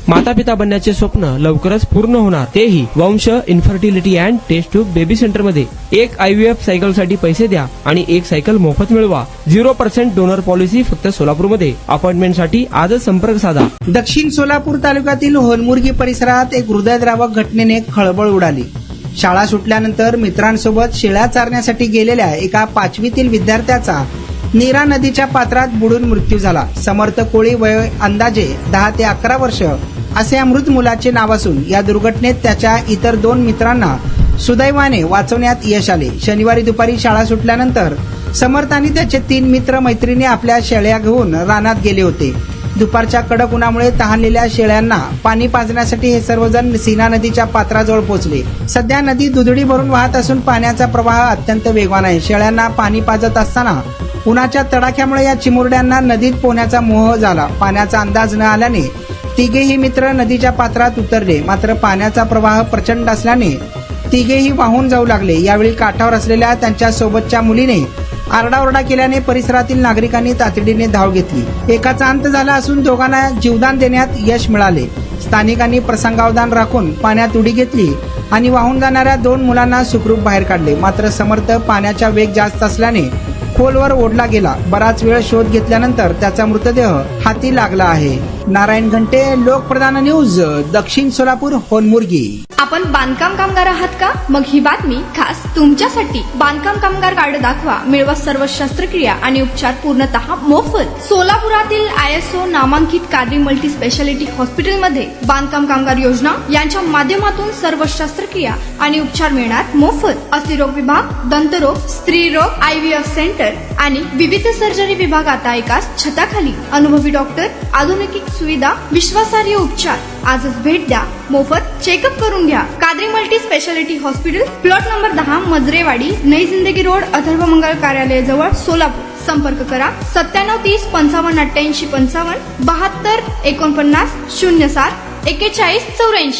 माता पिता बनण्याचे स्वप्न लवकरच पूर्ण होणार, तेही Vansh infertility and test tube baby centre मध्ये. एक IVF सायकल साठी पैसे द्या आणि एक सायकल मोफत मिळवा. 0% डोनर पॉलिसी फक्त सोलापूरमध्ये. अपॉइंटमेंट साठी आजच संपर्क साधा. दक्षिण सोलापूर तालुक्यातील होनमुर्गी परिसरात एक हृदयद्रावक घटनेने खळबळ उडाली. शाळा सुटल्यानंतर मित्रांसोबत शेळ्या चारण्यासाठी गेलेल्या एका 5वीतील विद्यार्थ्याचा नीरा नदीच्या पात्रात बुडून मृत्यू झाला. समर्थ कोळी वय अंदाजे 10 ते 11 वर्ष असे या मृत मुलाचे नाव असून या दुर्घटनेत त्याच्या इतर 2 मित्रांना सुदैवाने वाचवण्यात यश आले. शनिवारी दुपारी शाळा सुटल्यानंतर समर्थ आणि त्याचे 3 मित्र मैत्रिणी आपल्या शेळ्या घेऊन रानात गेले होते. दुपारच्या कडक उन्हामुळे तहानलेल्या शेळ्यांना पाणी पाजण्यासाठी हे सर्वजण सीना नदीच्या पात्राजवळ पोहोचले. सध्या नदी दुधडी भरून वाहत असून पाण्याचा प्रवाह अत्यंत वेगवान आहे. शेळ्यांना पाणी पाजत असताना उन्हाच्या तडाख्यामुळे या चिमुरड्यांना नदीत पोहण्याचा मोह झाला. पाण्याचा अंदाज न आल्याने तिघेही मित्र नदीच्या पात्रात उतरले. मात्र पाण्याचा प्रवाह प्रचंड असल्याने तिघेही वाहून जाऊ लागले. यावेळी काठावर असलेल्या त्यांच्या सोबतच्या मुलीने आरडाओरडा केल्याने परिसरातील नागरिकांनी तातडीने धाव घेतली. एकाचा अंत झाला असून दोघांना जीवदान देण्यात यश मिळाले. स्थानिकांनी प्रसंगावधान राखून पाण्यात उडी घेतली आणि वाहून जाणाऱ्या 2 मुलांना सुखरूप बाहेर काढले. मात्र समर्थ पाण्याचा वेग जास्त असल्याने खोलवर ओढला गेला. बराच वेळ शोध घेतल्यानंतर त्याचा मृतदेह हाती लागला आहे. नारायण घंटे, लोकप्रधान न्यूज, दक्षिण सोलापूर, होनमुर्गी. आपण बांधकाम कामगार आहात का? मग ही बातमी खास तुमच्यासाठी. बांधकाम कामगार कार्ड दाखवा, मिळवा सर्व शस्त्रक्रिया आणि उपचार पूर्णतः मोफत. सोलापुरातील ISO नामांकित कादरी मल्टी स्पेशालिटी हॉस्पिटलमध्ये बांधकाम कामगार योजना यांच्या माध्यमातून सर्व शस्त्रक्रिया आणि उपचार मिळणार मोफत. अस्थिरोग विभाग, दंतरोग, स्त्रीरोग, IVF सेंटर आणि विविध सर्जरी विभाग आता एकाच छताखाली. अनुभवी डॉक्टर, आधुनिक सुविधा, विश्वासार्ह उपचार. आजच भेट द्या, मोफत चेकअप करून घ्या. Qadri multi speciality hospital, plot number 10, Majrewadi, नई जिंदगी रोड, अथर्व मंगल कार्यालय जवळ, सोलापूर. संपर्क करा 97 30 55 88 55 72 49 07 41 84.